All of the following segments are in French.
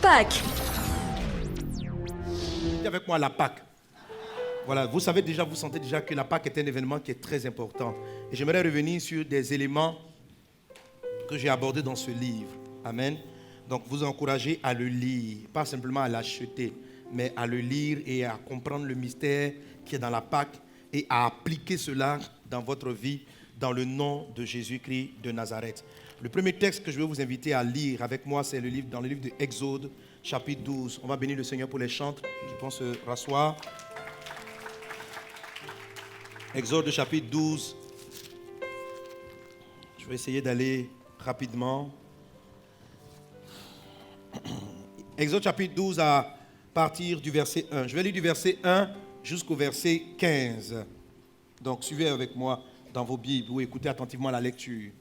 Pâques. Dis avec moi la Pâques. Voilà, vous savez déjà, vous sentez déjà que la Pâques est un événement qui est très important. Et j'aimerais revenir sur des éléments que j'ai abordés dans ce livre. Amen. Donc vous encouragez à le lire, pas simplement à l'acheter, mais à le lire et à comprendre le mystère qui est dans la Pâques et à appliquer cela dans votre vie dans le nom de Jésus-Christ de Nazareth. Le premier texte que je vais vous inviter à lire avec moi, c'est dans le livre de Exode, chapitre 12. On va bénir le Seigneur pour les chantres. Je pense se rasseoir. Exode chapitre 12. Je vais essayer d'aller rapidement. Exode chapitre 12 à partir du verset 1. Je vais lire du verset 1 jusqu'au verset 15. Donc suivez avec moi dans vos Bibles ou écoutez attentivement la lecture.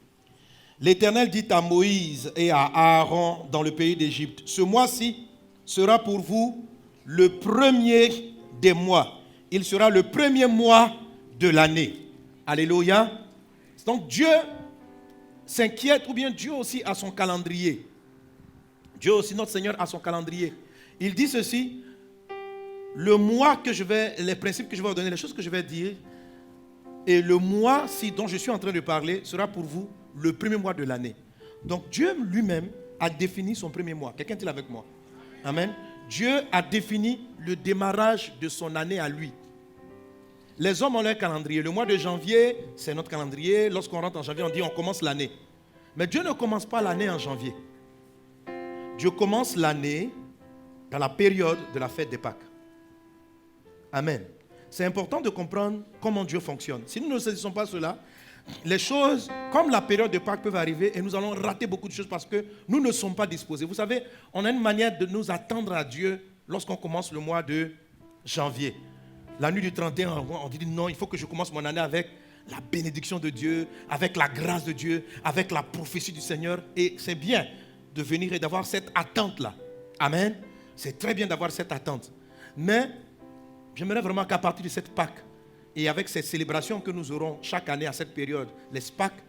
L'Éternel dit à Moïse et à Aaron dans le pays d'Égypte, ce mois-ci sera pour vous le premier des mois. Il sera le premier mois de l'année. Alléluia. Donc Dieu s'inquiète, ou bien Dieu aussi a son calendrier. Dieu aussi, notre Seigneur, a son calendrier. Il dit ceci, les principes que je vais vous donner, les choses que je vais dire, et le mois dont je suis en train de parler sera pour vous le premier mois de l'année. Donc Dieu lui-même a défini son premier mois. Quelqu'un est-il avec moi? Amen. Dieu a défini le démarrage de son année à lui. Les hommes ont leur calendrier. Le mois de janvier, c'est notre calendrier. Lorsqu'on rentre en janvier, on dit on commence l'année. Mais Dieu ne commence pas l'année en janvier. Dieu commence l'année dans la période de la fête des Pâques. Amen. C'est important de comprendre comment Dieu fonctionne. Si nous ne saisissons pas cela, les choses, comme la période de Pâques, peuvent arriver et nous allons rater beaucoup de choses parce que nous ne sommes pas disposés. Vous savez, on a une manière de nous attendre à Dieu lorsqu'on commence le mois de janvier. La nuit du 31, on dit non, il faut que je commence mon année avec la bénédiction de Dieu, avec la grâce de Dieu, avec la prophétie du Seigneur. Et c'est bien de venir et d'avoir cette attente-là. Amen. C'est très bien d'avoir cette attente. Mais j'aimerais vraiment qu'à partir de cette Pâques, et avec ces célébrations que nous aurons chaque année à cette période, les Pâques,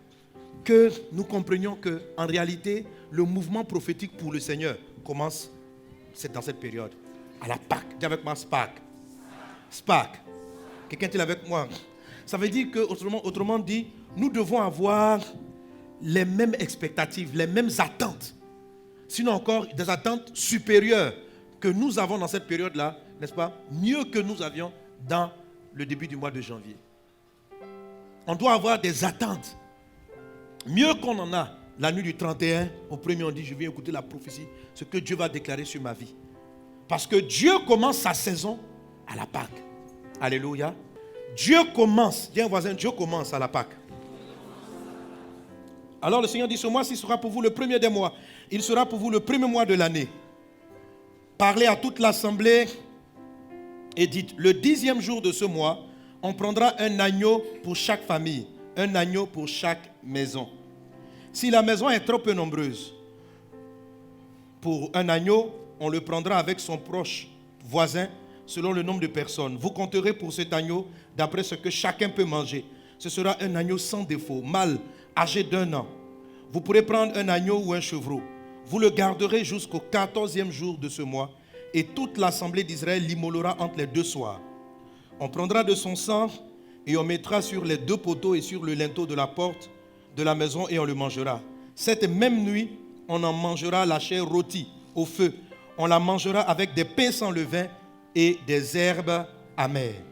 que nous comprenions qu'en réalité, le mouvement prophétique pour le Seigneur commence dans cette période. À la Pâques. Dis avec moi Pâques. Pâques. Quelqu'un est avec moi? Ça veut dire que, autrement dit, nous devons avoir les mêmes expectatives, les mêmes attentes. Sinon encore, des attentes supérieures que nous avons dans cette période-là, n'est-ce pas? Mieux que nous avions dans le début du mois de janvier. On doit avoir des attentes. Mieux qu'on en a la nuit du 31, au premier on dit, je viens écouter la prophétie, ce que Dieu va déclarer sur ma vie. Parce que Dieu commence sa saison à la Pâque. Alléluia. Dieu commence, dis à un voisin, Dieu commence à la Pâque. Alors le Seigneur dit, ce mois-ci sera pour vous le premier des mois. Il sera pour vous le premier mois de l'année. Parlez à toute l'assemblée et dites, le 10e jour de ce mois, on prendra un agneau pour chaque famille, un agneau pour chaque maison. Si la maison est trop peu nombreuse, pour un agneau, on le prendra avec son proche voisin selon le nombre de personnes. Vous compterez pour cet agneau d'après ce que chacun peut manger. Ce sera un agneau sans défaut, mâle, âgé d'1 an. Vous pourrez prendre un agneau ou un chevreau. Vous le garderez jusqu'au 14e jour de ce mois et toute l'assemblée d'Israël l'immolera entre les 2 soirs. On prendra de son sang et on mettra sur les 2 poteaux et sur le linteau de la porte de la maison et on le mangera. Cette même nuit, on en mangera la chair rôtie au feu. On la mangera avec des pains sans levain et des herbes amères.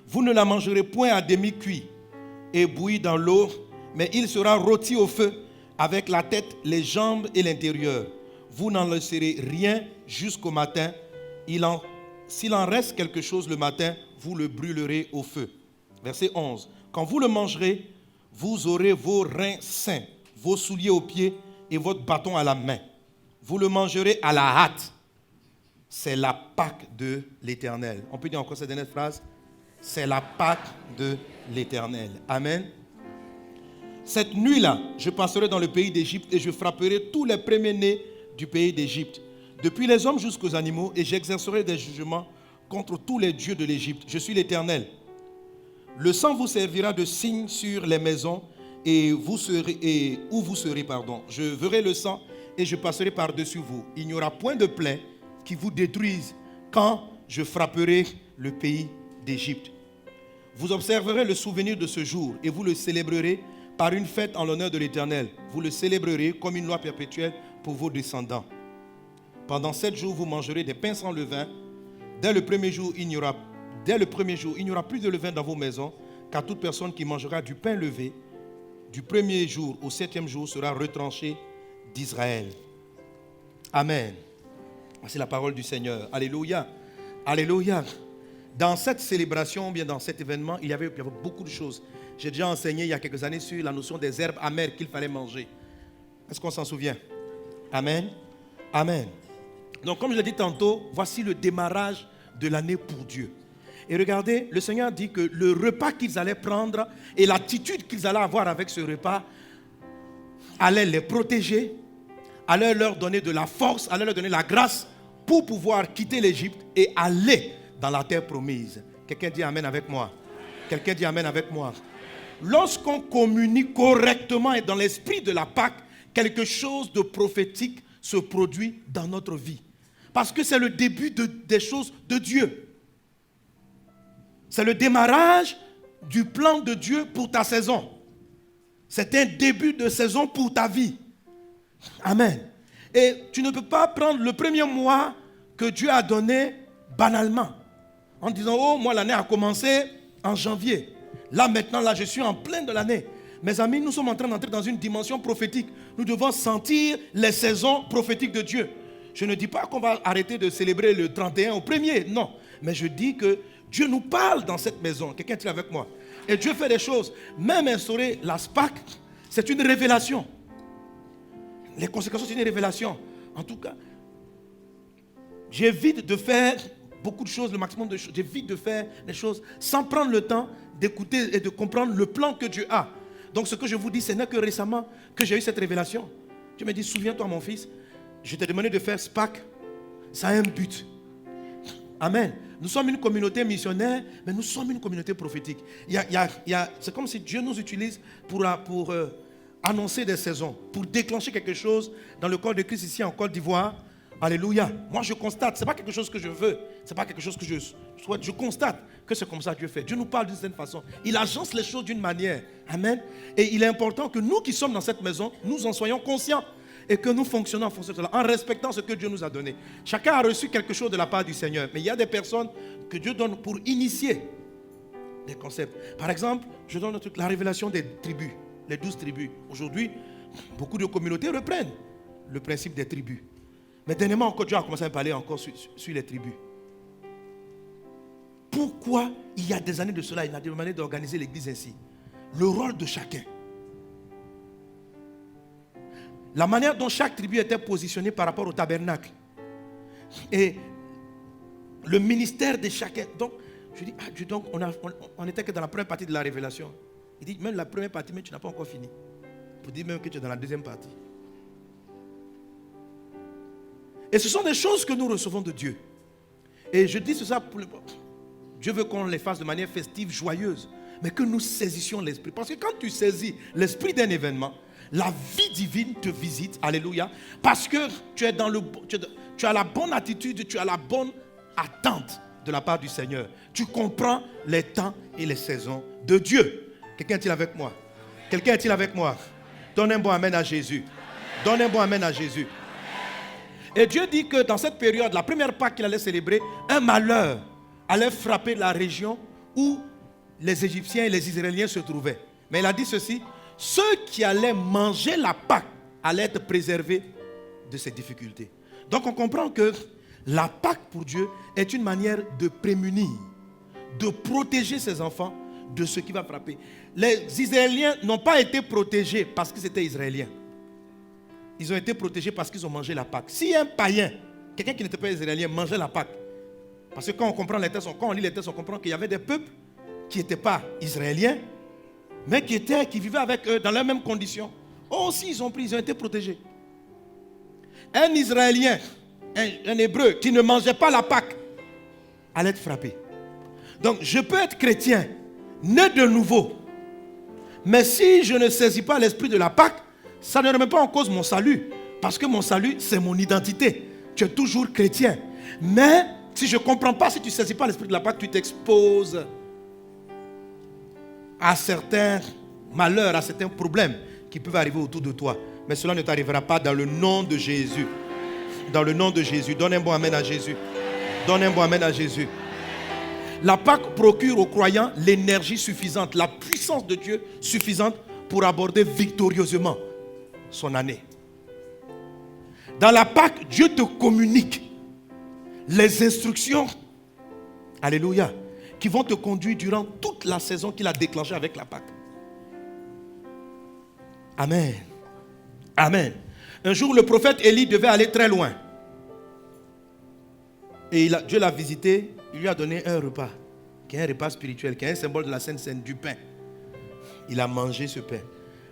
Vous ne la mangerez point à demi-cuit et bouilli dans l'eau, mais il sera rôti au feu avec la tête, les jambes et l'intérieur. Vous n'en laisserez rien jusqu'au matin. S'il en reste quelque chose le matin, vous le brûlerez au feu. Verset 11. Quand vous le mangerez, vous aurez vos reins sains, vos souliers aux pieds et votre bâton à la main. Vous le mangerez à la hâte. C'est la Pâque de l'Éternel. On peut dire encore cette dernière phrase? C'est la Pâque de l'Éternel. Amen. Cette nuit-là, je passerai dans le pays d'Égypte et je frapperai tous les premiers-nés du pays d'Égypte, depuis les hommes jusqu'aux animaux, et j'exercerai des jugements contre tous les dieux de l'Égypte. Je suis l'Éternel. Le sang vous servira de signe sur les maisons et où vous serez. Je verrai le sang et je passerai par-dessus vous. Il n'y aura point de plaie qui vous détruise quand je frapperai le pays d'Égypte. Vous observerez le souvenir de ce jour et vous le célébrerez par une fête en l'honneur de l'Éternel. Vous le célébrerez comme une loi perpétuelle pour vos descendants. Pendant 7 jours, vous mangerez des pains sans levain. Dès le premier jour, il n'y aura plus de levain dans vos maisons, car toute personne qui mangera du pain levé du premier jour au 7e jour sera retranchée d'Israël. Amen. C'est la parole du Seigneur. Alléluia. Alléluia. Dans cette célébration, bien dans cet événement, il y avait beaucoup de choses. J'ai déjà enseigné il y a quelques années sur la notion des herbes amères qu'il fallait manger. Est-ce qu'on s'en souvient? Amen. Amen. Donc comme je l'ai dit tantôt, voici le démarrage de l'année pour Dieu. Et regardez, le Seigneur dit que le repas qu'ils allaient prendre et l'attitude qu'ils allaient avoir avec ce repas allait les protéger, allait leur donner de la force, allait leur donner la grâce pour pouvoir quitter l'Égypte et aller dans la terre promise. Quelqu'un dit Amen avec moi. Quelqu'un dit Amen avec moi. Lorsqu'on communique correctement et dans l'esprit de la Pâque, quelque chose de prophétique se produit dans notre vie. Parce que c'est le début des choses de Dieu. C'est le démarrage du plan de Dieu pour ta saison. C'est un début de saison pour ta vie. Amen. Et tu ne peux pas prendre le premier mois que Dieu a donné banalement. En disant, oh, moi l'année a commencé en janvier. Là maintenant, je suis en plein de l'année. Mes amis, nous sommes en train d'entrer dans une dimension prophétique. Nous devons sentir les saisons prophétiques de Dieu. Je ne dis pas qu'on va arrêter de célébrer le 31 au 1er, non. Mais je dis que Dieu nous parle dans cette maison. Quelqu'un est avec moi? Et Dieu fait des choses. Même instaurer la Pâque, c'est une révélation. Les conséquences, c'est une révélation. En tout cas, j'évite de faire beaucoup de choses, le maximum de choses. J'évite de faire les choses sans prendre le temps d'écouter et de comprendre le plan que Dieu a. Donc ce que je vous dis, ce n'est que récemment que j'ai eu cette révélation. Dieu me dit, souviens-toi mon fils, je t'ai demandé de faire Pâques. Ça a un but. Amen. Nous sommes une communauté missionnaire, mais nous sommes une communauté prophétique. C'est comme si Dieu nous utilise pour annoncer des saisons, pour déclencher quelque chose dans le corps de Christ ici en Côte d'Ivoire. Alléluia. Moi je constate, ce n'est pas quelque chose que je veux, ce n'est pas quelque chose que je souhaite. Je constate que c'est comme ça que Dieu fait. Dieu nous parle d'une certaine façon. Il agence les choses d'une manière. Amen. Et il est important que nous qui sommes dans cette maison, nous en soyons conscients. Et que nous fonctionnons en fonction de cela, en respectant ce que Dieu nous a donné. Chacun a reçu quelque chose de la part du Seigneur. Mais il y a des personnes que Dieu donne pour initier des concepts. Par exemple, je donne la révélation des tribus, les 12 tribus. Aujourd'hui, beaucoup de communautés reprennent le principe des tribus. Mais dernièrement, encore, Dieu a commencé à parler encore sur les tribus. Pourquoi il y a des années de cela, il a demandé d'organiser l'église ainsi? Le rôle de chacun. La manière dont chaque tribu était positionnée par rapport au tabernacle. Et le ministère de chacun. Donc, je dis, donc on n'était que dans la première partie de la révélation. Il dit, même la première partie, mais tu n'as pas encore fini. Pour dire même que tu es dans la deuxième partie. Et ce sont des choses que nous recevons de Dieu. Et je dis ça pour Dieu veut qu'on les fasse de manière festive, joyeuse. Mais que nous saisissions l'esprit. Parce que quand tu saisis l'esprit d'un événement, la vie divine te visite, alléluia, parce que tu as la bonne attitude, tu as la bonne attente de la part du Seigneur. Tu comprends les temps et les saisons de Dieu. Quelqu'un est-il avec moi? Quelqu'un est-il avec moi? Donne un bon amen à Jésus. Donne un bon amen à Jésus. Et Dieu dit que dans cette période, la première Pâque qu'il allait célébrer, un malheur allait frapper la région où les Égyptiens et les Israéliens se trouvaient. Mais il a dit ceci: ceux qui allaient manger la Pâque allaient être préservés de ces difficultés. Donc on comprend que la Pâque pour Dieu est une manière de prémunir, de protéger ses enfants de ce qui va frapper. Les Israéliens n'ont pas été protégés parce qu'ils étaient Israéliens. Ils ont été protégés parce qu'ils ont mangé la Pâque. Si un païen, quelqu'un qui n'était pas Israélien, mangeait la Pâque, parce que quand on comprend les textes, quand on lit les textes, on comprend qu'il y avait des peuples qui n'étaient pas Israéliens, mais qui vivaient avec eux dans les mêmes conditions. Oh, aussi, ils ont été protégés. Un Israélien, un Hébreu qui ne mangeait pas la Pâque, allait être frappé. Donc, je peux être chrétien, né de nouveau, mais si je ne saisis pas l'esprit de la Pâque, ça ne remet pas en cause mon salut. Parce que mon salut, c'est mon identité. Tu es toujours chrétien. Mais si je ne comprends pas, si tu ne saisis pas l'esprit de la Pâque, tu t'exposes à certains malheurs, à certains problèmes qui peuvent arriver autour de toi. Mais cela ne t'arrivera pas dans le nom de Jésus. Dans le nom de Jésus. Donne un bon amen à Jésus. Donne un bon amen à Jésus. La Pâque procure aux croyants l'énergie suffisante, la puissance de Dieu suffisante pour aborder victorieusement son année. Dans la Pâque, Dieu te communique les instructions, alléluia, qui vont te conduire durant toute la saison qu'il a déclenchée avec la Pâque. Amen. Amen. Un jour, le prophète Élie devait aller très loin. Et Dieu l'a visité, il lui a donné un repas, qui est un repas spirituel, qui est un symbole de la Sainte Seine, du pain. Il a mangé ce pain.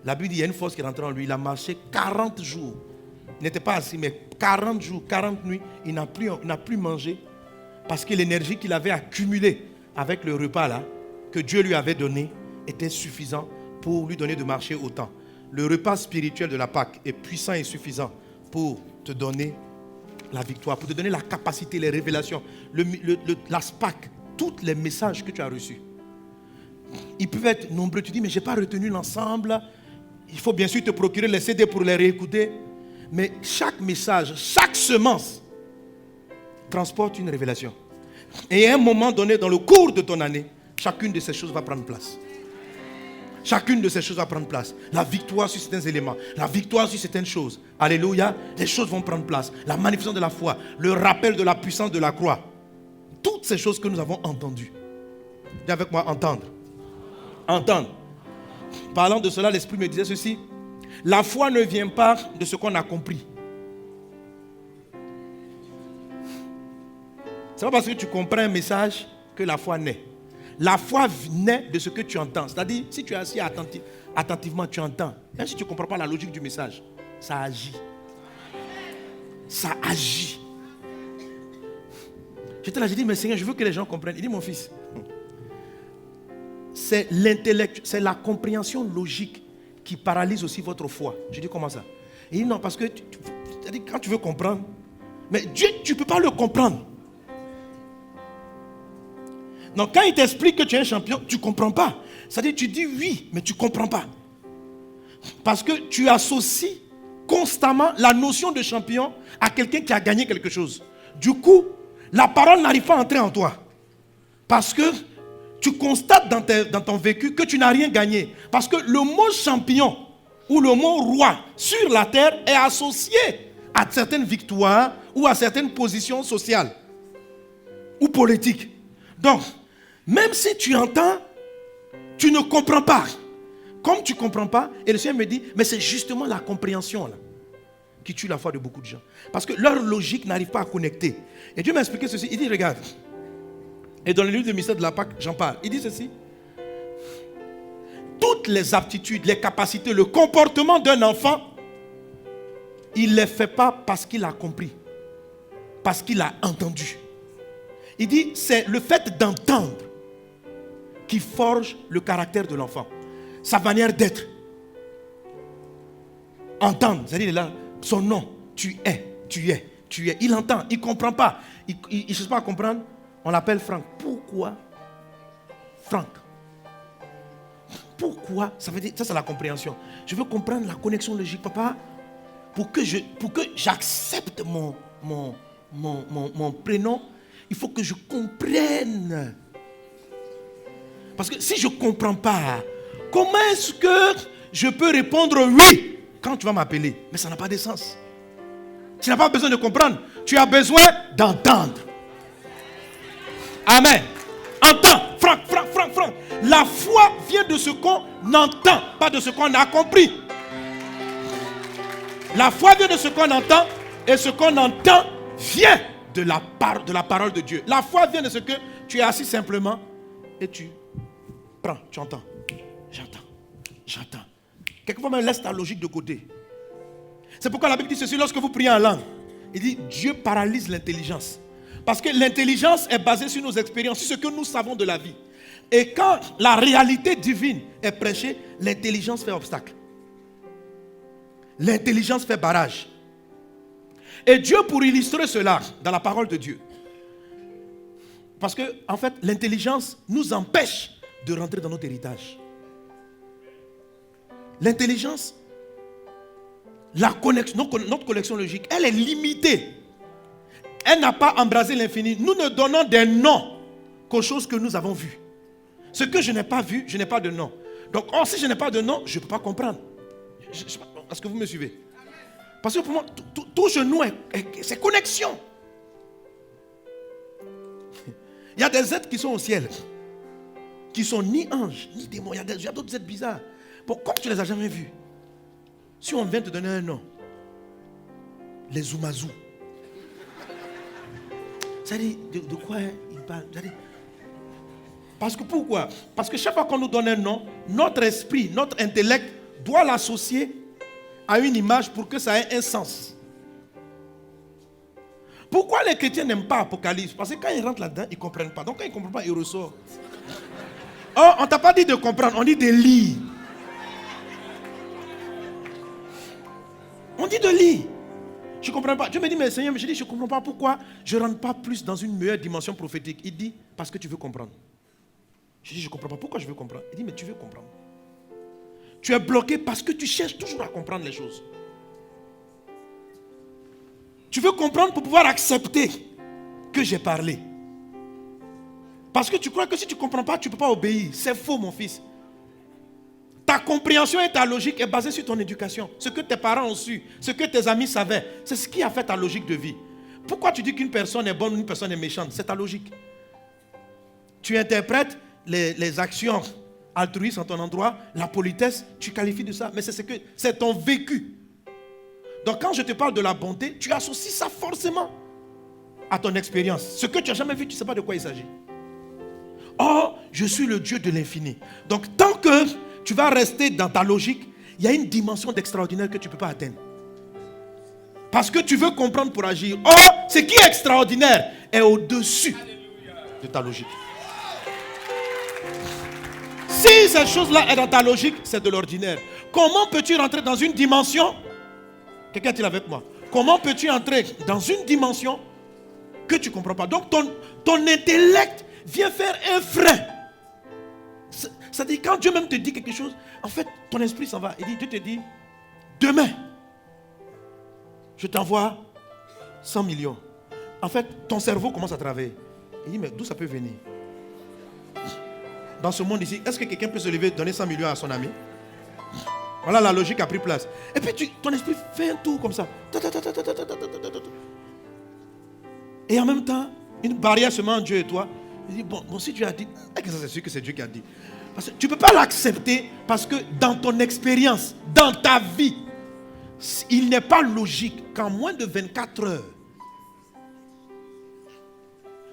La Bible dit qu'il y a une force qui est rentrée en lui. Il a marché 40 jours. Il n'était pas assis, mais 40 jours, 40 nuits, il n'a plus mangé. Parce que l'énergie qu'il avait accumulée avec le repas là, que Dieu lui avait donné, était suffisant pour lui donner de marcher autant. Le repas spirituel de la Pâque est puissant et suffisant pour te donner la victoire, pour te donner la capacité, les révélations, la Pâque, tous les messages que tu as reçus. Ils peuvent être nombreux. Tu dis, mais je n'ai pas retenu l'ensemble. Il faut bien sûr te procurer les CD pour les réécouter. Mais chaque message, chaque semence transporte une révélation. Et à un moment donné, dans le cours de ton année, chacune de ces choses va prendre place. Chacune de ces choses va prendre place. La victoire sur certains éléments, la victoire sur certaines choses. Alléluia. Les choses vont prendre place. La manifestation de la foi, le rappel de la puissance de la croix. Toutes ces choses que nous avons entendues. Dis avec moi, entendre. Entendre. Parlant de cela, l'Esprit me disait ceci. La foi ne vient pas de ce qu'on a compris. Ce n'est pas parce que tu comprends un message que la foi naît. La foi naît de ce que tu entends. C'est-à-dire, si tu es assis attentivement, tu entends. Même si tu ne comprends pas la logique du message, ça agit. Ça agit. J'étais là, j'ai dit, mais Seigneur, je veux que les gens comprennent. Il dit, mon fils, c'est l'intellect, c'est la compréhension logique qui paralyse aussi votre foi. Je dis, comment ça? Il dit, non, parce que quand tu veux comprendre, mais Dieu, tu ne peux pas le comprendre. Donc, quand il t'explique que tu es un champion, tu ne comprends pas. C'est-à-dire, tu dis oui, mais tu ne comprends pas. Parce que tu associes constamment la notion de champion à quelqu'un qui a gagné quelque chose. Du coup, la parole n'arrive pas à entrer en toi. Parce que tu constates dans ton vécu que tu n'as rien gagné. Parce que le mot champion ou le mot roi sur la terre est associé à certaines victoires ou à certaines positions sociales ou politiques. Donc, même si tu entends, tu ne comprends pas. Comme tu ne comprends pas, et le Seigneur me dit, mais c'est justement la compréhension là, qui tue la foi de beaucoup de gens. Parce que leur logique n'arrive pas à connecter. Et Dieu m'a expliqué ceci. Il dit, regarde, et dans le livre de mystère de la Pâque, j'en parle. Il dit ceci. Toutes les aptitudes, les capacités, le comportement d'un enfant, il ne les fait pas parce qu'il a compris. Parce qu'il a entendu. Il dit, c'est le fait d'entendre qui forge le caractère de l'enfant. Sa manière d'être. Entendre, c'est-à-dire là, son nom, tu es. Il entend, il ne comprend pas. Il ne cherche pas à comprendre. On l'appelle Franck. Pourquoi Franck? Pourquoi? Ça veut dire, ça c'est la compréhension. Je veux comprendre la connexion logique, papa, pour que j'accepte mon prénom. Il faut que je comprenne. Parce que si je ne comprends pas, comment est-ce que je peux répondre oui quand tu vas m'appeler? Mais ça n'a pas de sens. Tu n'as pas besoin de comprendre. Tu as besoin d'entendre. Amen. Entends. Franck. La foi vient de ce qu'on entend, pas de ce qu'on a compris. La foi vient de ce qu'on entend, et ce qu'on entend vient de la parole de Dieu. La foi vient de ce que tu es assis simplement et tu prends, tu entends. J'entends. Quelquefois même laisse ta logique de côté. C'est pourquoi la Bible dit ceci, lorsque vous priez en langue, il dit Dieu paralyse l'intelligence. Parce que l'intelligence est basée sur nos expériences, sur ce que nous savons de la vie. Et quand la réalité divine est prêchée, l'intelligence fait obstacle. L'intelligence fait barrage. Et Dieu, pour illustrer cela dans la parole de Dieu, parce que, en fait, l'intelligence nous empêche de rentrer dans notre héritage. L'intelligence, notre connexion logique, elle est limitée. Elle n'a pas embrasé l'infini. Nous ne donnons des noms qu'aux choses que nous avons vues. Ce que je n'ai pas vu, je n'ai pas de nom. Donc, si je n'ai pas de nom, je ne peux pas comprendre. Est-ce que vous me suivez? Parce que pour moi, tout genou, c'est connexion. Il y a des êtres qui sont au ciel, qui sont ni anges, ni démons. Il y a d'autres êtres bizarres. Bon, comme tu ne les as jamais vus, si on vient te donner un nom, les Zoumazou. Ça dit, de quoi il parle? Parce que pourquoi? Parce que chaque fois qu'on nous donne un nom, notre esprit, notre intellect doit l'associer à une image pour que ça ait un sens. Pourquoi les chrétiens n'aiment pas Apocalypse? Parce que quand ils rentrent là-dedans, ils ne comprennent pas. Donc quand ils ne comprennent pas, ils ressortent. Oh, on ne t'a pas dit de comprendre, on dit de lire. On dit de lire. Je ne comprends pas. Dieu me dit, mais Seigneur, je ne comprends pas pourquoi je ne rentre pas plus dans une meilleure dimension prophétique. Il dit, parce que tu veux comprendre. Je dis, je ne comprends pas. Pourquoi je veux comprendre? Il dit, mais tu veux comprendre. Tu es bloqué parce que tu cherches toujours à comprendre les choses. Tu veux comprendre pour pouvoir accepter que j'ai parlé. Parce que tu crois que si tu ne comprends pas, tu ne peux pas obéir. C'est faux, mon fils. Ta compréhension et ta logique est basée sur ton éducation. Ce que tes parents ont su, ce que tes amis savaient, c'est ce qui a fait ta logique de vie. Pourquoi tu dis qu'une personne est bonne ou une personne est méchante? C'est ta logique. Tu interprètes les actions altruistes en ton endroit, la politesse, tu qualifies de ça. Mais c'est ton vécu. Donc quand je te parle de la bonté, tu associes ça forcément à ton expérience. Ce que tu n'as jamais vu, tu ne sais pas de quoi il s'agit. Or, je suis le Dieu de l'infini. Donc tant que tu vas rester dans ta logique, il y a une dimension d'extraordinaire que tu ne peux pas atteindre. Parce que tu veux comprendre pour agir. Or, ce qui est extraordinaire est au-dessus de ta logique. Si cette chose-là est dans ta logique, c'est de l'ordinaire. Comment peux-tu rentrer dans une dimension? Quelqu'un est-il avec moi? Comment peux-tu entrer dans une dimension que tu ne comprends pas? Donc ton intellect vient faire un frein. C'est-à-dire quand Dieu même te dit quelque chose, en fait ton esprit s'en va. Dieu te dit, demain, je t'envoie 100 millions. En fait, ton cerveau commence à travailler. Il dit, mais d'où ça peut venir? Dans ce monde ici, est-ce que quelqu'un peut se lever et donner 100 millions à son ami? Voilà, la logique a pris place. Et puis ton esprit fait un tour comme ça. Et en même temps, une barrière se met entre Dieu et toi. Il dit, bon si Dieu a dit, c'est sûr que c'est Dieu qui a dit. Parce que tu ne peux pas l'accepter parce que dans ton expérience, dans ta vie, il n'est pas logique qu'en moins de 24 heures,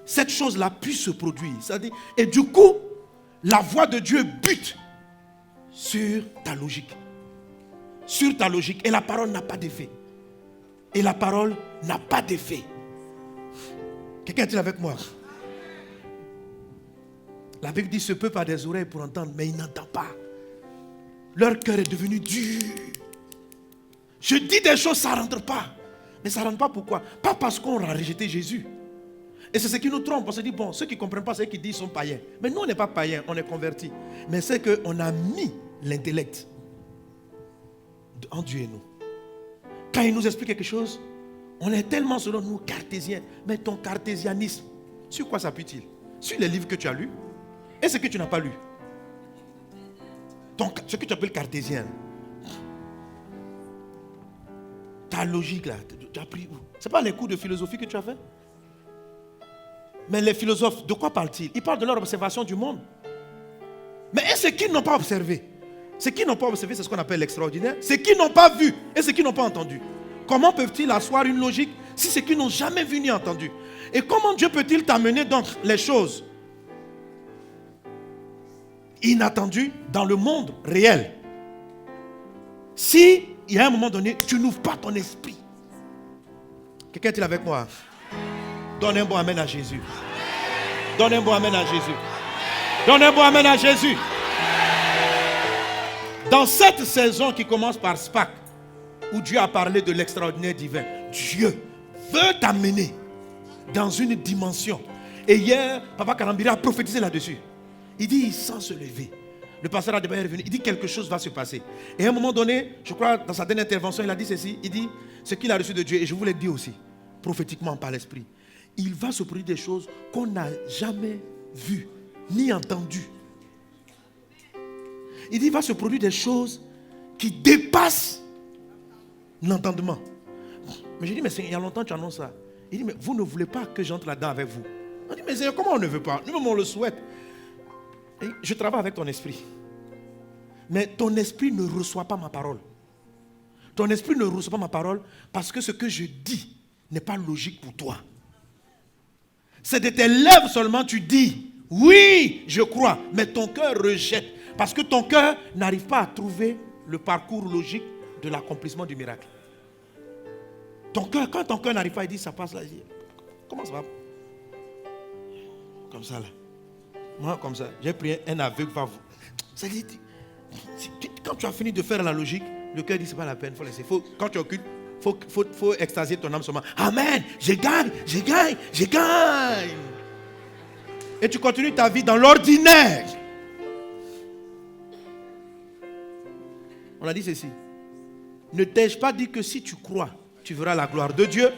cette chose-là puisse se produire. C'est-à-dire, et du coup, la voix de Dieu bute sur ta logique. Sur ta logique. Et la parole n'a pas d'effet. Et la parole n'a pas d'effet. Quelqu'un est-il avec moi? La Bible dit, ce peuple a des oreilles pour entendre, mais il n'entend pas. Leur cœur est devenu dur. Je dis des choses, ça ne rentre pas. Mais ça ne rentre pas pourquoi? Pas parce qu'on a rejeté Jésus. Et c'est ce qui nous trompe. On se dit, bon, ceux qui ne comprennent pas, c'est ceux qui disent qu'ils sont païens. Mais nous, on n'est pas païens, on est convertis. Mais c'est qu'on a mis l'intellect en Dieu et nous. Quand il nous explique quelque chose, on est tellement selon nous cartésiens. Mais ton cartésianisme, sur quoi s'appuie-t-il? Sur les livres que tu as lus et ce que tu n'as pas lu. Ce que tu appelles cartésien. Ta logique là, tu as pris où? Ce n'est pas les cours de philosophie que tu as fait? Mais les philosophes, de quoi parlent-ils? Ils parlent de leur observation du monde. Mais est-ce qu'ils n'ont pas observé? Ce qu'ils n'ont pas observé, c'est ce qu'on appelle l'extraordinaire. Ce qu'ils n'ont pas vu et ce qu'ils n'ont pas entendu. Comment peuvent-ils asseoir une logique si c'est qu'ils n'ont jamais vu ni entendu? Et comment Dieu peut-il t'amener donc les choses inattendues dans le monde réel? Si, il y a un moment donné, tu n'ouvres pas ton esprit. Quelqu'un est-il avec moi? Donne un bon amen à Jésus. Donne un bon amen à Jésus. Donne un bon amen à Jésus. Dans cette saison qui commence par SPAC, où Dieu a parlé de l'extraordinaire divin, Dieu veut t'amener dans une dimension. Et hier, Papa Kalambiri a prophétisé là-dessus. Il dit, il sent se lever. Le pasteur Adebayo est revenu. Il dit, quelque chose va se passer. Et à un moment donné, je crois, dans sa dernière intervention, il a dit ceci. Il dit, ce qu'il a reçu de Dieu, et je vous l'ai dit aussi, prophétiquement par l'esprit. Il va se produire des choses qu'on n'a jamais vues, ni entendues. Il dit, il va se produire des choses qui dépassent l'entendement. Mais j'ai dit, mais il y a longtemps que tu annonces ça. Il dit, mais vous ne voulez pas que j'entre là-dedans avec vous. On dit, mais Seigneur, comment on ne veut pas? Nous-mêmes, on le souhaite. Et je travaille avec ton esprit. Mais ton esprit ne reçoit pas ma parole. Ton esprit ne reçoit pas ma parole parce que ce que je dis n'est pas logique pour toi. C'est de tes lèvres seulement tu dis, oui, je crois. Mais ton cœur rejette. Parce que ton cœur n'arrive pas à trouver le parcours logique de l'accomplissement du miracle. Ton cœur, quand ton cœur n'arrive pas, il dit, ça passe là. Il dit, comment ça va? Comme ça là. Moi, comme ça, j'ai pris un aveugle, va vous. Ça dit, quand tu as fini de faire la logique, le cœur dit, c'est pas la peine, il faut laisser. Quand tu occultes, faut extasier ton âme seulement. Amen, je gagne. Et tu continues ta vie dans l'ordinaire. On a dit ceci. Ne t'ai-je pas dit que si tu crois, tu verras la gloire de Dieu?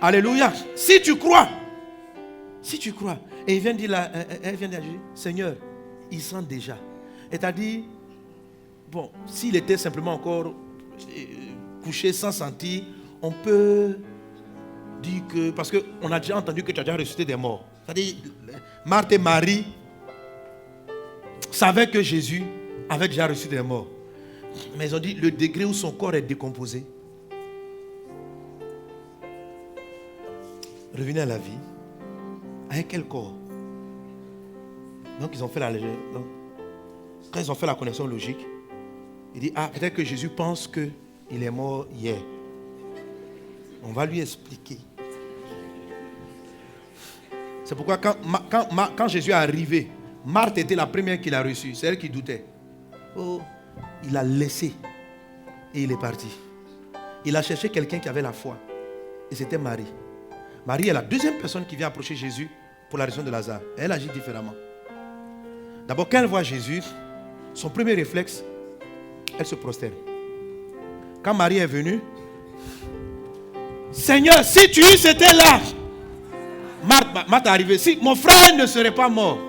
Alléluia. Si tu crois. Et il vient dire là, elle vient dire, Seigneur, il sent déjà. Et t'as dit, bon, s'il était simplement encore couché sans sentir, on peut dire que, parce qu'on a déjà entendu que tu as déjà ressuscité des morts. C'est-à-dire, Marthe et Marie savaient que Jésus avait déjà ressuscité des morts. Mais ils ont dit, le degré où son corps est décomposé, revenez à la vie. Avec quel corps? Donc ils ont fait la légère. Donc, quand ils ont fait la connexion logique, il dit, ah, peut-être que Jésus pense qu'il est mort hier. On va lui expliquer. C'est pourquoi quand Jésus est arrivé, Marthe était la première qui l'a reçu. C'est elle qui doutait. Oh, il a laissé et il est parti. Il a cherché quelqu'un qui avait la foi. Et c'était Marie. Marie est la deuxième personne qui vient approcher Jésus pour la résurrection de Lazare. Elle agit différemment. D'abord, quand elle voit Jésus, son premier réflexe, elle se prosterne. Quand Marie est venue, Seigneur, si tu étais là, Marthe est arrivée. Si mon frère ne serait pas mort,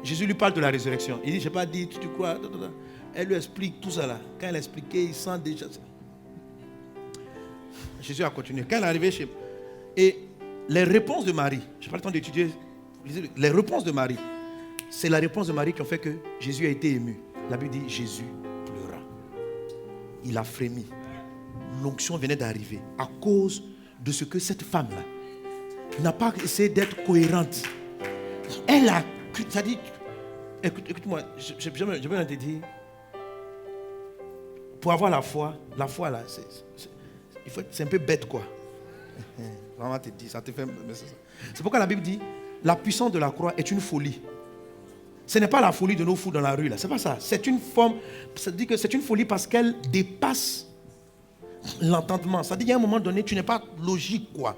Jésus lui parle de la résurrection. Il dit, je n'ai pas dit, tu crois. Elle lui explique tout ça là. Quand elle a expliqué, il sent déjà. Jésus a continué. Quand elle est arrivée chez... Et les réponses de Marie, je n'ai pas le temps d'étudier, les réponses de Marie, c'est la réponse de Marie qui a fait que Jésus a été ému. La Bible dit, Jésus pleura. Il a frémi. L'onction venait d'arriver à cause de ce que cette femme-là n'a pas essayé d'être cohérente. Elle a cru, ça dit, écoute-moi, j'ai besoin de te dire, pour avoir la foi là, c'est un peu bête quoi. Vraiment te dire, ça te fait. C'est pourquoi la Bible dit, la puissance de la croix est une folie. Ce n'est pas la folie de nos fous dans la rue là, c'est pas ça. C'est une forme, ça dit que c'est une folie parce qu'elle dépasse l'entendement. Ça dit qu'il y a un moment donné, tu n'es pas logique quoi.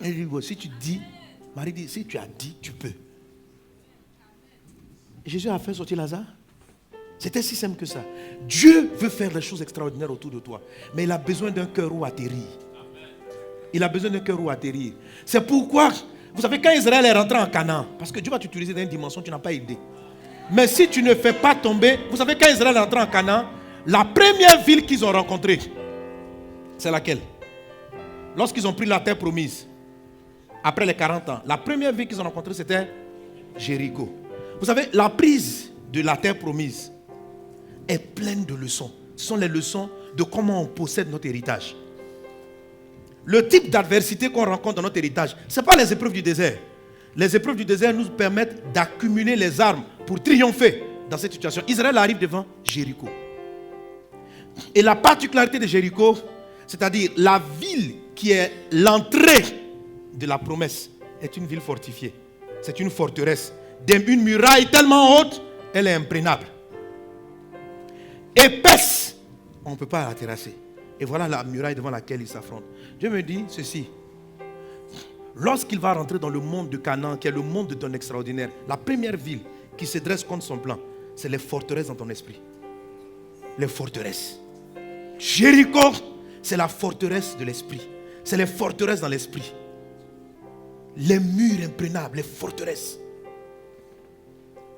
Elle dit, si tu dis, Marie dit, si tu as dit, tu peux. Jésus a fait sortir Lazare. C'était si simple que ça. Dieu veut faire des choses extraordinaires autour de toi. Mais il a besoin d'un cœur où atterrir. Il a besoin d'un cœur où atterrir. C'est pourquoi, vous savez, quand Israël est rentré en Canaan, parce que Dieu va t'utiliser dans une dimension que tu n'as pas aidé. Mais si tu ne fais pas tomber, vous savez, quand Israël est rentré en Canaan, la première ville qu'ils ont rencontrée, c'est laquelle? Lorsqu'ils ont pris la terre promise, après les 40 ans, la première ville qu'ils ont rencontrée, c'était Jéricho. Vous savez, la prise de la terre promise est pleine de leçons. Ce sont les leçons de comment on possède notre héritage. Le type d'adversité qu'on rencontre dans notre héritage, ce n'est pas les épreuves du désert. Les épreuves du désert nous permettent d'accumuler les armes pour triompher dans cette situation. Israël arrive devant Jéricho. Et la particularité de Jéricho, c'est-à-dire la ville qui est l'entrée de la promesse, est une ville fortifiée. C'est une forteresse. Une muraille tellement haute, elle est imprégnable. Épaisse, on ne peut pas la terrasser. Et voilà la muraille devant laquelle ils s'affrontent. Dieu me dit ceci. Lorsqu'il va rentrer dans le monde de Canaan, qui est le monde de ton extraordinaire, la première ville qui se dresse contre son plan, c'est les forteresses dans ton esprit. Les forteresses. Jéricho, c'est la forteresse de l'esprit. C'est les forteresses dans l'esprit. Les murs imprenables, les forteresses.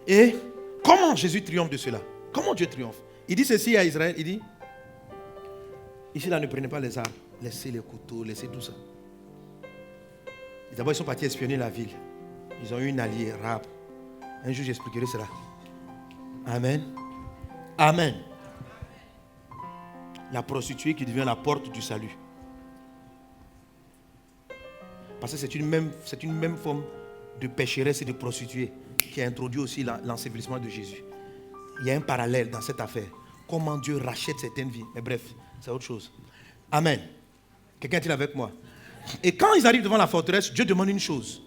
Et comment Jésus triomphe de cela? Comment Dieu triomphe? Il dit ceci à Israël, il dit, ici là ne prenez pas les armes, laissez les couteaux, laissez tout ça. Et d'abord ils sont partis espionner la ville. Ils ont eu une alliée, Rahab. Un jour j'expliquerai cela. Amen. Amen. La prostituée qui devient la porte du salut. Parce que c'est une même forme de pécheresse et de prostituée qui a introduit aussi l'ensevelissement de Jésus. Il y a un parallèle dans cette affaire. Comment Dieu rachète certaines vies. Mais bref, c'est autre chose. Amen. Quelqu'un est-il avec moi? Et quand ils arrivent devant la forteresse, Dieu demande une chose.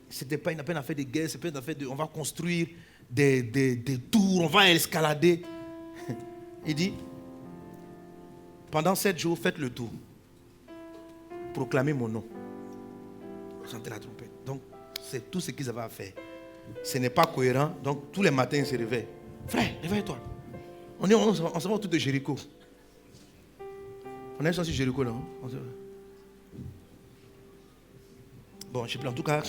Ce n'était pas une affaire de guerre, c'est pas une affaire de... On va construire des tours, on va escalader. Il dit, pendant 7 jours, faites le tour. Proclamez mon nom. Chantez la trompette. Donc, c'est tout ce qu'ils avaient à faire. Ce n'est pas cohérent. Donc, tous les matins, ils se réveillent. Frère, réveille-toi. On se va autour de Jéricho. On est sur Jéricho, là. Bon, je ne sais plus. En tout cas,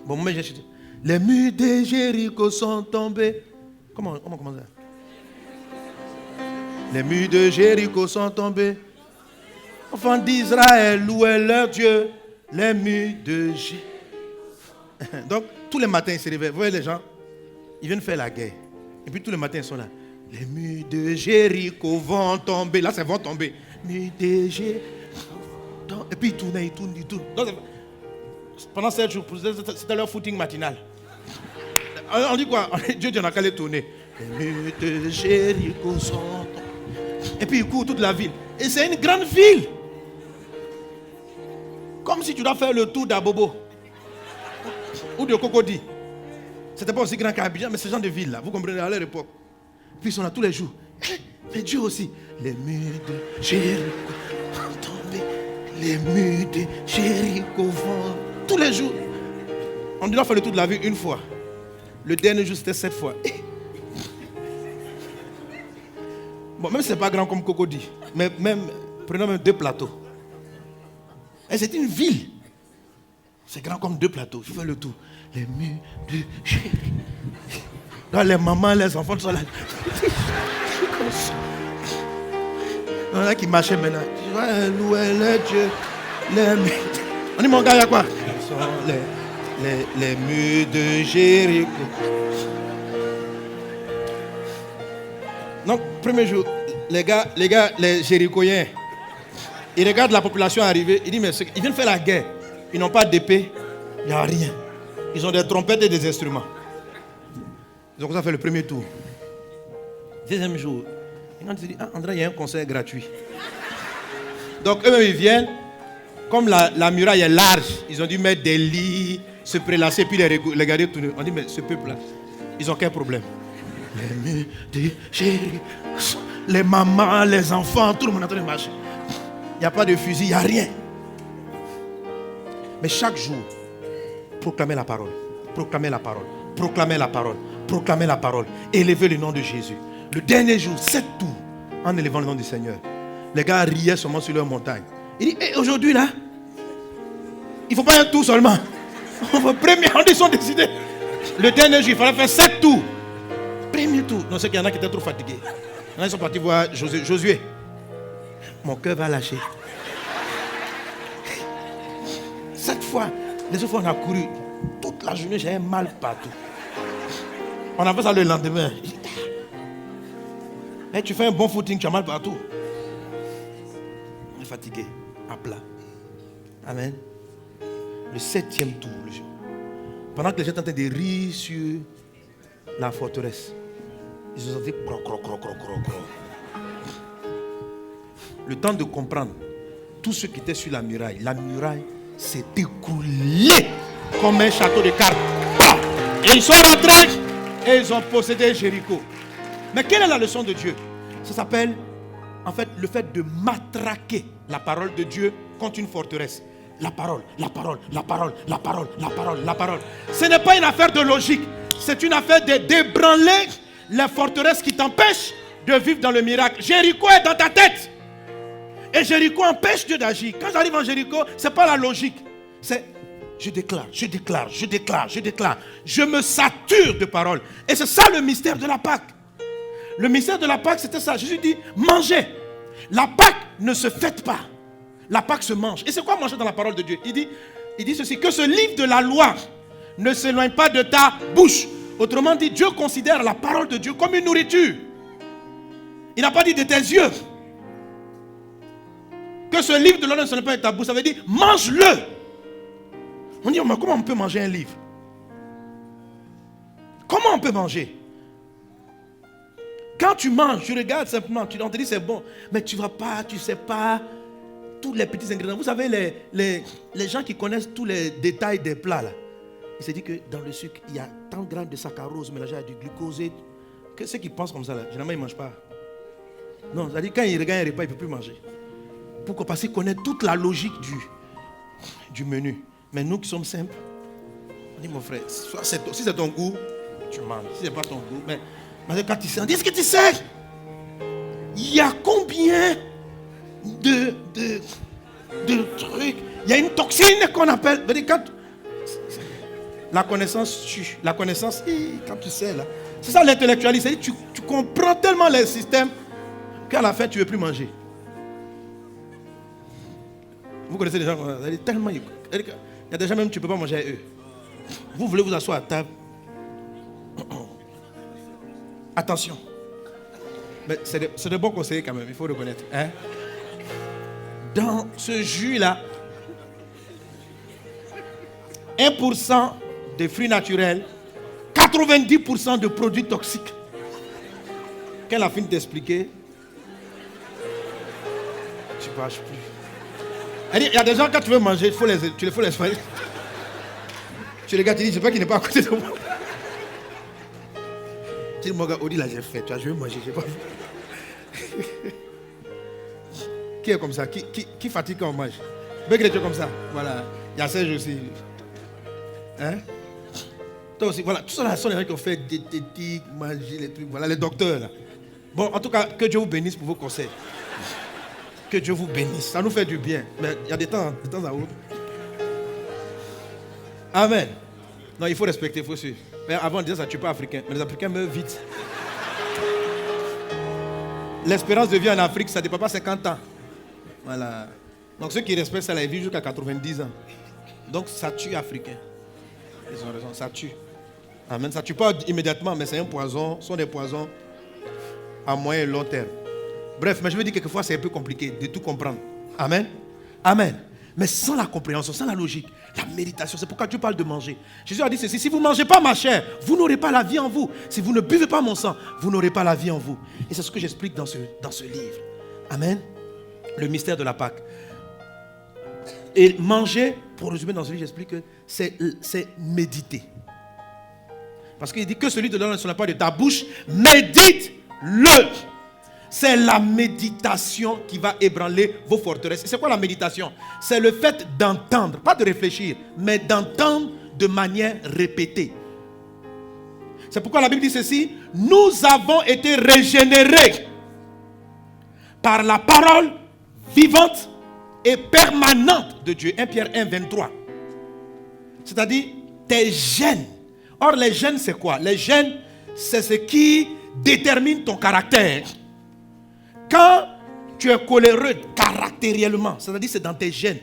bon, moi, j'ai acheté. Les murs de Jéricho sont tombés. Comment ça? Les murs de Jéricho sont tombés. Enfants d'Israël, louez leur Dieu. Les murs de Jéricho. Donc, tous les matins, ils se réveillent. Vous voyez les gens, ils viennent faire la guerre. Et puis, tous les matins, ils sont là. Les murs de Jéricho vont tomber. Là, c'est vont tomber. Murs de Jéricho. Et puis, ils tournent. Donc, pendant 7 jours, c'était leur footing matinal. On dit quoi? Dieu n'a qu'à les tourner. Les murs de Jéricho sont tombés. Et puis, ils courent toute la ville. Et c'est une grande ville. Comme si tu dois faire le tour d'Abobo. Ou de Cocody. C'était pas aussi grand qu'Abidjan, mais ce genre de ville là, vous comprenez, à leur époque. Puis ils sont là tous les jours. Mais Dieu aussi. Les murs de Jéricho vont tomber. Les murs de Jéricho vont. Tous les jours. On doit faire le tour de la ville une fois. Le dernier jour, c'était 7 fois. Bon, même si ce n'est pas grand comme Cocody, mais prenons même 2 plateaux. Et c'est une ville. C'est grand comme 2 plateaux. Il faut faire le tour. Les murs de Jéricho. Là, les mamans, les enfants sont là. Comme ça. Il y en a qui marchaient maintenant. Louez le Dieu. Les murs. On dit, mon gars, il y a quoi? Ce sont les murs de Jéricho. Donc, premier jour, les Jérichoiens, ils regardent la population arriver. Ils disent, mais ils viennent faire la guerre. Ils n'ont pas d'épée. Il n'y a rien. Ils ont des trompettes et des instruments. Ils ont commencé à faire le premier tour. Deuxième jour, ils ont dit, André, il y a un concert gratuit. Donc, eux-mêmes, ils viennent. Comme la muraille est large, ils ont dû mettre des lits, se prélasser, puis les regarder tourner. On dit, mais ce peuple-là, ils ont quel problème? Les murs de Jéricho, les mamans, les enfants, tout le monde est en train de marcher. Il n'y a pas de fusil, il n'y a rien. Mais chaque jour, proclamez la parole, proclamez la parole, proclamez la parole, proclamez la parole, élevez le nom de Jésus. Le dernier jour, 7 tours, en élevant le nom du Seigneur. Les gars riaient seulement sur leur montagne. Il dit, aujourd'hui là, il ne faut pas un tour seulement. Ils sont décidés. Le dernier jour, il fallait faire 7 tours. Premier tour. Non, c'est qu'il y en a qui étaient trop fatigués. Il y en a qui sont partis voir Josué. Mon cœur va lâcher. 7 fois. Les autres fois, on a couru. Toute la journée, j'avais mal partout. On a fait ça le lendemain. Mais tu fais un bon footing, tu as mal partout. On est fatigué. À plat. Amen. Le 7e tour, le jour. Pendant que les gens étaient en train de rire sur la forteresse, ils se sont dit le temps de comprendre tout ce qui était sur la muraille s'est écroulée comme un château de cartes. Et ils sont rentrés et ils ont possédé Jéricho. Mais quelle est la leçon de Dieu? Ça s'appelle en fait, le fait de matraquer la parole de Dieu contre une forteresse. La parole, la parole, la parole, la parole, la parole, la parole. Ce n'est pas une affaire de logique. C'est une affaire de débranler les forteresses qui t'empêchent de vivre dans le miracle. Jéricho est dans ta tête. Et Jéricho empêche Dieu d'agir. Quand j'arrive en Jéricho, ce n'est pas la logique. C'est je déclare, je déclare, je déclare, je déclare. Je me sature de paroles. Et c'est ça le mystère de la Pâque. Le mystère de la Pâque, c'était ça. Jésus dit, mangez. La Pâque ne se fête pas. La Pâque se mange. Et c'est quoi manger dans la parole de Dieu? Il dit ceci, que ce livre de la loi ne s'éloigne pas de ta bouche. Autrement dit, Dieu considère la parole de Dieu comme une nourriture. Il n'a pas dit de tes yeux. Que ce livre de la loi ne s'éloigne pas de ta bouche, ça veut dire, mange-le. On dit, mais comment on peut manger un livre? Comment on peut manger? Quand tu manges, tu regardes simplement, tu te dis c'est bon, mais tu ne vas pas, tu ne sais pas tous les petits ingrédients. Vous savez, les gens qui connaissent tous les détails des plats, là, ils se disent que dans le sucre, il y a tant de grammes de saccharose mélangé à du glucose. Que ceux qui pensent comme ça, là, généralement, ils ne mangent pas. Non, c'est-à-dire quand ils regardent un repas, ils ne peuvent plus manger. Pourquoi? Parce qu'ils connaissent toute la logique du menu. Mais nous qui sommes simples, on dit, mon frère, si c'est ton goût, tu manges. Si ce n'est pas ton goût, mais quand tu sais, on dit, est-ce que tu sais, il y a combien de trucs? Il y a une toxine qu'on appelle, quand la connaissance tue. La connaissance, quand tu sais, là. C'est ça l'intellectualisme. Tu comprends tellement les systèmes qu'à la fin, tu ne veux plus manger. Vous connaissez des gens, tellement... Il y a des gens même, tu ne peux pas manger avec eux. Vous voulez vous asseoir à table. Attention. Mais c'est de bons conseils quand même, il faut reconnaître. Hein? Dans ce jus-là, 1% de fruits naturels, 90% de produits toxiques. Quand elle a fini d'expliquer, tu ne marches plus. Il y a des gens, quand tu veux manger, tu les fais les soigner. Tu regardes, tu dis, je sais pas qu'il n'est pas à côté de moi. Tu dis, mon gars, Odi, là, j'ai fait, tu vois, je veux manger, je n'ai pas vu. Qui est comme ça? Qui fatigue quand on mange? Bien que tu es comme ça. Voilà. Il y a Serge aussi. Hein? Toi aussi, voilà. Tout ça, là, sont les gens qui ont fait diététique, manger les trucs. Voilà, les docteurs, là. Bon, en tout cas, que Dieu vous bénisse pour vos conseils. Que Dieu vous bénisse. Ça nous fait du bien. Mais il y a des temps à autre. Amen. Non, il faut respecter, il faut suivre. Mais avant, on disait ça, tu n'es pas africain. Mais les Africains meurent vite. L'espérance de vie en Afrique, ça ne dépasse pas 50 ans. Voilà. Donc ceux qui respectent ça, ils vivent jusqu'à 90 ans. Donc ça tue les Africains. Ils ont raison, ça tue. Amen. Ça ne tue pas immédiatement, mais c'est un poison. Ce sont des poisons à moyen et long terme. Bref, mais je veux dire quelquefois c'est un peu compliqué de tout comprendre. Amen. Amen. Mais sans la compréhension, sans la logique, la méditation, c'est pourquoi Dieu parle de manger. Jésus a dit ceci, si vous ne mangez pas ma chair, vous n'aurez pas la vie en vous. Si vous ne buvez pas mon sang, vous n'aurez pas la vie en vous. Et c'est ce que j'explique dans ce livre. Amen. Le mystère de la Pâque. Et manger, pour résumer dans ce livre, j'explique que c'est méditer. Parce qu'il dit que celui de l'homme ne sera pas de ta bouche, médite-le. C'est la méditation qui va ébranler vos forteresses. Et c'est quoi la méditation? C'est le fait d'entendre, pas de réfléchir, mais d'entendre de manière répétée. C'est pourquoi la Bible dit ceci, nous avons été régénérés par la parole vivante et permanente de Dieu. 1 Pierre 1, 23. C'est-à-dire tes gènes. Or, les gènes, c'est quoi? Les gènes, c'est ce qui détermine ton caractère. Quand tu es coléreux caractériellement, c'est-à-dire c'est dans tes gènes.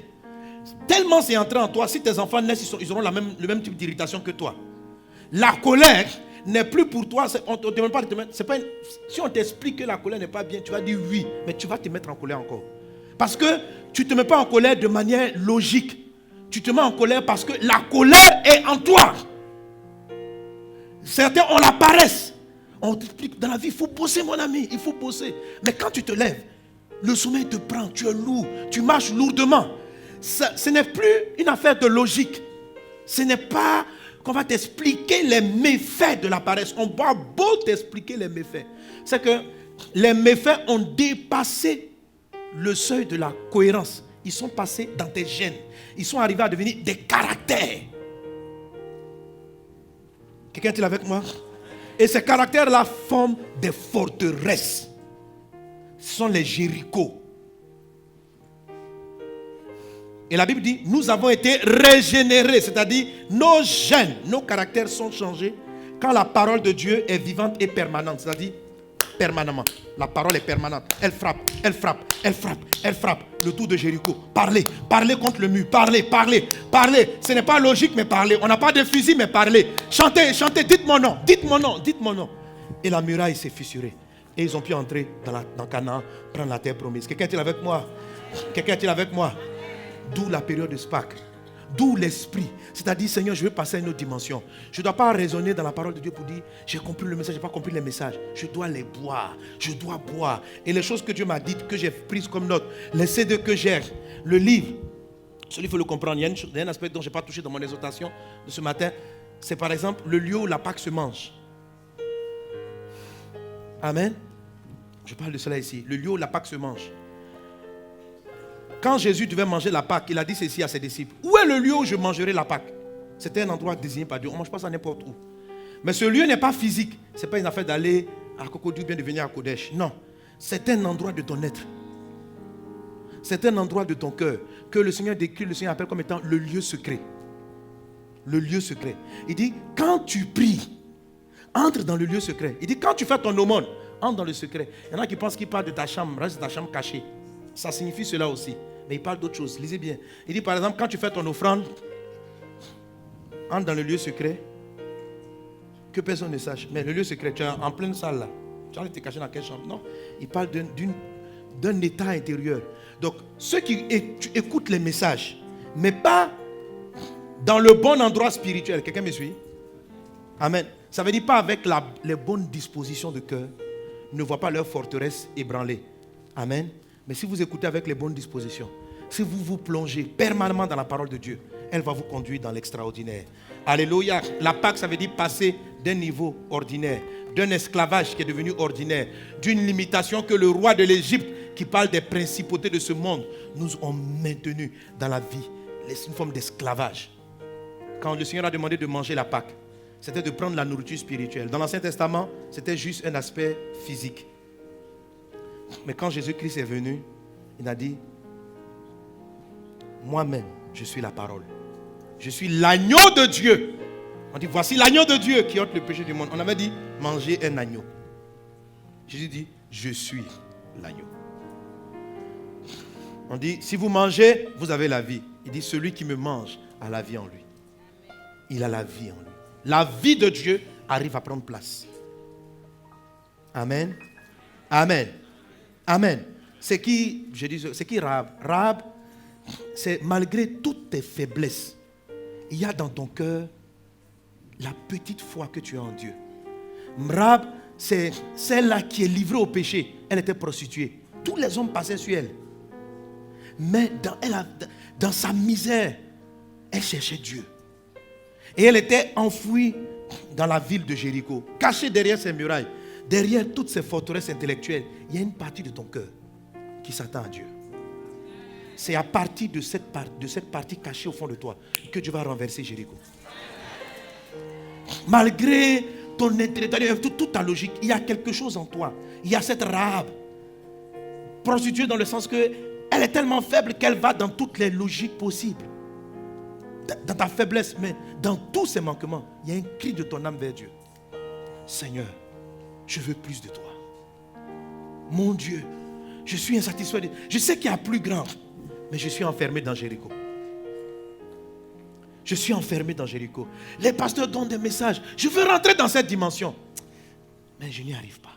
Tellement c'est entré en toi, si tes enfants naissent, ils auront le même type d'irritation que toi. La colère n'est plus pour toi, on te demande pas de te mettre. Si on t'explique que la colère n'est pas bien, tu vas dire oui, mais tu vas te mettre en colère encore. Parce que tu ne te mets pas en colère de manière logique. Tu te mets en colère parce que la colère est en toi. Certains ont la paresse. On t'explique, dans la vie, il faut bosser, mon ami, il faut bosser. Mais quand tu te lèves, le sommeil te prend, tu es lourd, tu marches lourdement. Ce n'est plus une affaire de logique. Ce n'est pas qu'on va t'expliquer les méfaits de la paresse. On va beau t'expliquer les méfaits. C'est que les méfaits ont dépassé le seuil de la cohérence. Ils sont passés dans tes gènes. Ils sont arrivés à devenir des caractères. Quelqu'un est-il avec moi? Et ces caractères-là forment des forteresses. Ce sont les Jéricho. Et la Bible dit, nous avons été régénérés. C'est-à-dire, nos gènes, nos caractères sont changés quand la parole de Dieu est vivante et permanente. C'est-à-dire, permanemment. La parole est permanente. Elle frappe, elle frappe, elle frappe, elle frappe. Le tour de Jéricho. Parlez, parlez contre le mur. Parlez, parlez, parlez. Ce n'est pas logique, mais parlez. On n'a pas de fusil, mais parlez. Chantez, chantez, dites mon nom, dites mon nom, dites mon nom. Et la muraille s'est fissurée. Et ils ont pu entrer dans Canaan, prendre la terre promise. Quelqu'un est-il avec moi? Quelqu'un est-il avec moi? D'où la période de Pâques. D'où l'esprit. C'est-à-dire, Seigneur, je veux passer à une autre dimension. Je ne dois pas raisonner dans la parole de Dieu pour dire, j'ai compris le message, je n'ai pas compris les messages. Je dois les boire. Je dois boire. Et les choses que Dieu m'a dites, que j'ai prises comme note, les CD que j'ai, le livre, celui il faut le comprendre. Il y a un aspect dont je n'ai pas touché dans mon exhortation de ce matin. C'est par exemple le lieu où la Pâque se mange. Amen. Je parle de cela ici. Le lieu où la Pâque se mange. Quand Jésus devait manger la Pâque, il a dit ceci à ses disciples. Où est le lieu où je mangerai la Pâque? C'était un endroit désigné par Dieu. On ne mange pas ça n'importe où. Mais ce lieu n'est pas physique. Ce n'est pas une affaire d'aller à Cocody ou bien de venir à Kodesh. Non. C'est un endroit de ton être. C'est un endroit de ton cœur que le Seigneur décrit, le Seigneur appelle comme étant le lieu secret. Le lieu secret. Il dit, quand tu pries, entre dans le lieu secret. Il dit, quand tu fais ton aumône, entre dans le secret. Il y en a qui pensent qu'il parle de ta chambre, reste ta chambre cachée. Ça signifie cela aussi. Mais il parle d'autre chose. Lisez bien. Il dit par exemple, quand tu fais ton offrande, entre dans le lieu secret, que personne ne sache. Mais le lieu secret, tu es en pleine salle là. Tu vas te cacher dans quelle chambre? Non. Il parle d'un état intérieur. Donc, ceux qui écoutent les messages, mais pas dans le bon endroit spirituel. Quelqu'un me suit? Amen. Ça veut dire pas avec les bonnes dispositions de cœur, ne voient pas leur forteresse ébranlée. Amen. Mais si vous écoutez avec les bonnes dispositions, si vous vous plongez permanemment dans la parole de Dieu, elle va vous conduire dans l'extraordinaire. Alléluia. La Pâque, ça veut dire passer d'un niveau ordinaire, d'un esclavage qui est devenu ordinaire, d'une limitation que le roi de l'Égypte, qui parle des principautés de ce monde, nous ont maintenus dans la vie. C'est une forme d'esclavage. Quand le Seigneur a demandé de manger la Pâque, c'était de prendre la nourriture spirituelle. Dans l'Ancien Testament, c'était juste un aspect physique. Mais quand Jésus-Christ est venu, il a dit, moi-même, je suis la parole. Je suis l'agneau de Dieu. On dit, voici l'agneau de Dieu qui ôte le péché du monde. On avait dit, mangez un agneau. Jésus dit, je suis l'agneau. On dit, si vous mangez, vous avez la vie. Il dit, celui qui me mange a la vie en lui. Il a la vie en lui. La vie de Dieu arrive à prendre place. Amen. Amen. Amen. C'est qui Rahab? Rahab, c'est malgré toutes tes faiblesses, il y a dans ton cœur la petite foi que tu as en Dieu. Rahab, c'est celle-là qui est livrée au péché. Elle était prostituée. Tous les hommes passaient sur elle. Mais dans sa misère, elle cherchait Dieu. Et elle était enfouie dans la ville de Jéricho, cachée derrière ses murailles. Derrière toutes ces forteresses intellectuelles, il y a une partie de ton cœur qui s'attend à Dieu. C'est à partir de cette partie cachée au fond de toi que Dieu va renverser Jéricho. Malgré ton intellect, toute ta logique, il y a quelque chose en toi. Il y a cette Rahab, prostituée dans le sens que elle est tellement faible qu'elle va dans toutes les logiques possibles. Dans ta faiblesse, mais dans tous ces manquements, il y a un cri de ton âme vers Dieu. Seigneur, je veux plus de toi. Mon Dieu, je suis insatisfait. Je sais qu'il y a plus grand, mais je suis enfermé dans Jéricho. Je suis enfermé dans Jéricho. Les pasteurs donnent des messages. Je veux rentrer dans cette dimension. Mais je n'y arrive pas.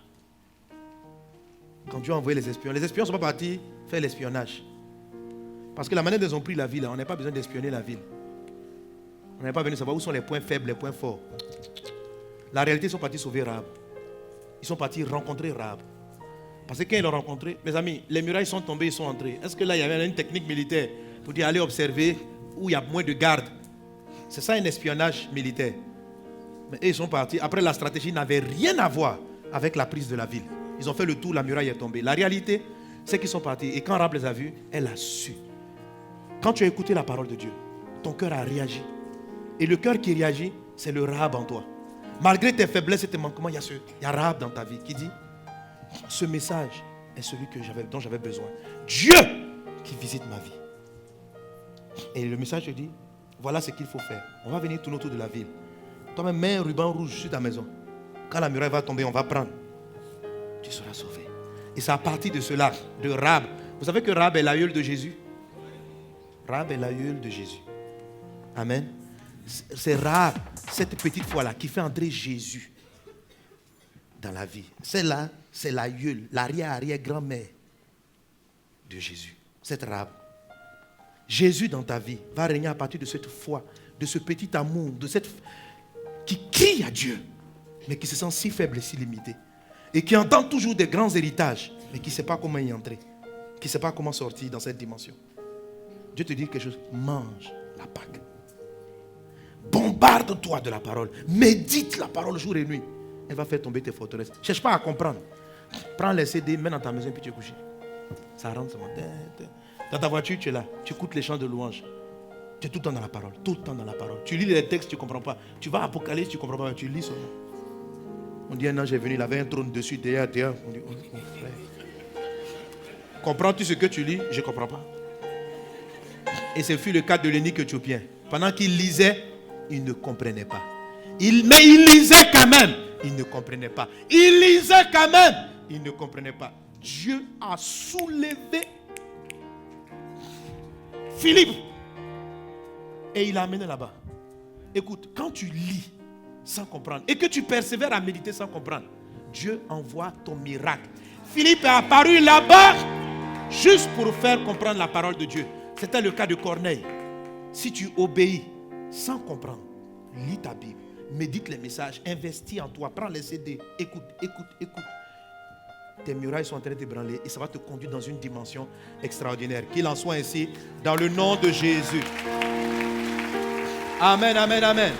Quand Dieu a envoyé les espions ne sont pas partis faire l'espionnage. Parce que la manière dont ils ont pris la ville, on n'a pas besoin d'espionner la ville. On n'est pas venu savoir où sont les points faibles, les points forts. La réalité, ils sont partis sauver Rahab. Ils sont partis rencontrer Rahab. Parce que quand ils l'ont rencontré, mes amis, les murailles sont tombées, ils sont entrés. Est-ce que là, il y avait une technique militaire pour dire allez observer où il y a moins de gardes? C'est ça un espionnage militaire. Mais ils sont partis. Après, la stratégie n'avait rien à voir avec la prise de la ville. Ils ont fait le tour, la muraille est tombée. La réalité, c'est qu'ils sont partis. Et quand Rahab les a vus, elle a su. Quand tu as écouté la parole de Dieu, ton cœur a réagi. Et le cœur qui réagit, c'est le Rahab en toi. Malgré tes faiblesses et tes manquements, il y a Rahab dans ta vie qui dit, ce message est celui dont j'avais besoin. Dieu qui visite ma vie. Et le message te dit, voilà ce qu'il faut faire. On va venir tourner autour de la ville. Toi-même, mets un ruban rouge sur ta maison. Quand la muraille va tomber, on va prendre. Tu seras sauvé. Et c'est à partir de cela, de Rahab. Vous savez que Rahab est l'aïeul de Jésus? Rahab est l'aïeul de Jésus. Amen. C'est Rahab, cette petite foi-là, qui fait entrer Jésus dans la vie. Celle-là, c'est l'aïeul, l'arrière-grand-mère de Jésus. Cette Rahab. Jésus dans ta vie va régner à partir de cette foi, de ce petit amour, qui crie à Dieu, mais qui se sent si faible et si limité. Et qui entend toujours des grands héritages, mais qui ne sait pas comment y entrer, qui ne sait pas comment sortir dans cette dimension. Dieu te dit quelque chose, mange la Pâque. Bombarde-toi de la parole. Médite la parole jour et nuit. Elle va faire tomber tes forteresses. Ne cherche pas à comprendre. Prends les CD, mets dans ta maison et puis tu es couché. Ça rentre sur mon tête. Dans ta voiture, tu es là. Tu écoutes les chants de louange. Tu es tout le temps dans la parole. Tout le temps dans la parole. Tu lis les textes, tu ne comprends pas. Tu vas à Apocalypse, tu ne comprends pas. Tu lis seulement. On dit un ange est venu, il avait un trône dessus, derrière. On dit, comprends-tu ce que tu lis? Je ne comprends pas. Et ce fut le cas de l'eunuque éthiopien. Pendant qu'il lisait, il ne comprenait pas. Mais il lisait quand même. Il ne comprenait pas. Il lisait quand même. Il ne comprenait pas. Dieu a soulevé Philippe. Et il l'a amené là-bas. Écoute, quand tu lis sans comprendre et que tu persévères à méditer sans comprendre, Dieu envoie ton miracle. Philippe est apparu là-bas juste pour faire comprendre la parole de Dieu. C'était le cas de Corneille. Si tu obéis sans comprendre, lis ta Bible, médite les messages, investis en toi, prends les CD, écoute. Tes murailles sont en train d'ébranler et ça va te conduire dans une dimension extraordinaire. Qu'il en soit ainsi dans le nom de Jésus. Amen, amen, amen.